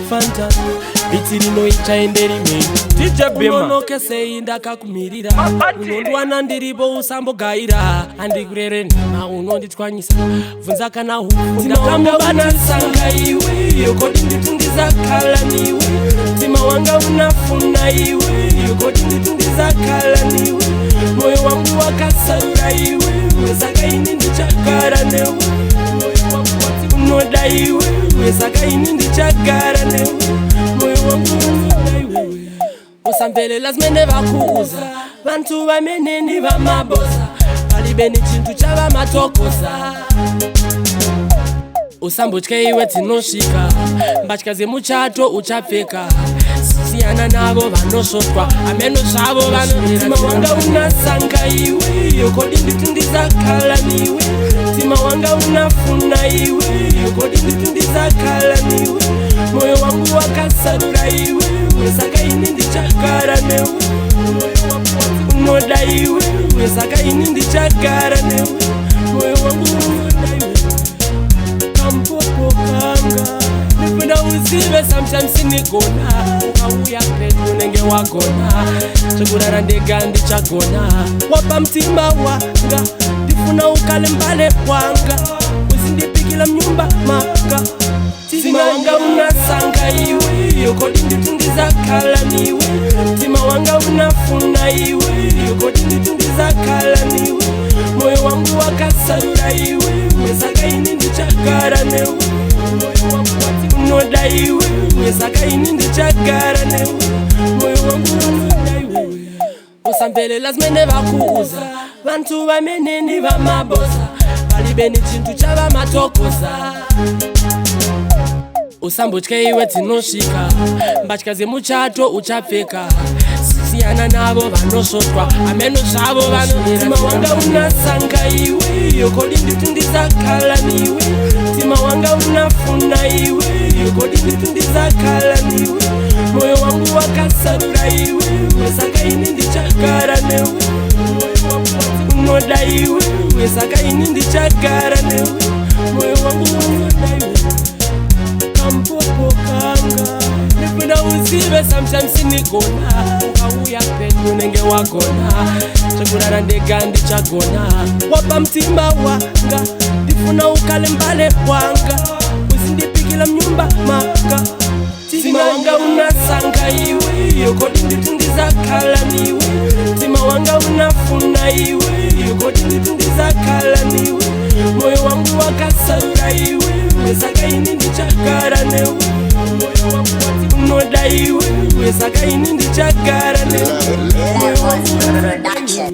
Fanta Bitirino ichaenderi me DJ Bema Unoke seinda kakumirira Unondwana ndiribo usambo gaira Andikurere na unonditwanyisa Vunza kana hufunda Kamba wanasanga iwe Yokodi nditundiza kala niwe Tima wanga unafuna iwe Yokodi nditundiza kala niwe Moyo wangu wakasarura iwe Wesaka ini ndichakara newe Moyo wangu wati unoda iwe Wesaka ini ndichakara newe Moyo wangu unoda iwe Usambele lazimene vakuuza Vantu vameneni vamabosa Palibeni chintu chava matokosa Usambuchke iwe tinoshika Mbachikaze muchato uchapfeka Siyana navo vanosotwa Ameno shavo vanorira Tima wanga unasanga iwe Yokodi nditundiza kala niwe Tima wanga unafuna iwe Yokodi nditundiza kala niwe Moyo wangu wakasarura iwe Wesaka ini ndichakara newe Moyo wangu wati unoda iwe Wesaka ini ndichakara newe Moyo wangu unoda iwe Kampopo kanga Nipenda uzive sometimes nigona Ukawuya petu nenge wagona Chagurara ndega ndichagona Wapa mtima wanga Ndifuna ukale mbale wanga Uzindipikila mnyumba manga Tima wanga unasanga iwe Yokodi nditundiza kala niwe Tima wanga unafuna iwe Yokodi nditundiza kala niwe Moyo wangu wakasarura iwe Wesaka ini ndichakara newe Moyo wangu wati unoda iwe Wesaka ini ndichakara newe Moyo wangu unoda iwe Usambele lazimene vakuuza Vantu vameneni vamabosa Palibeni chintu chava matokosa Usambuchke iwe tinoshika Mbachikaze muchato uchapfeka Siyana navo vanosotwa Ameno shavo vanorira Tima wanga unasanga iwe Yokodi nditundiza kala niwe Tima wanga unafuna iwe Yokodi nditundiza kala niwe Moyo wangu wakasarura iwe Wesaka ini ndichakara newe Moyo wangu wati unoda iwe Wesaka ini ndichakara newe Moyo wangu unoda iwe Kampopo kanga Nipenda uzive sometimes nigona Ukawuya petu nenge wagona Chagurara ndega ndichagona Wapa mtima wanga Ndifuna ukale mbale wanga Uzindipikila mnyumba manga Tima wanga unasanga iwe Yokodi nditundiza kala niwe Tima wanga unafuna iwe Yokodi nditundiza kala niwe Moyo wangu wakasarura iwe Wesaka ini ndichakara newe Moyo wangu wati unoda iwe Wesaka ini ndichakara newe Moyo wangu unoda iwe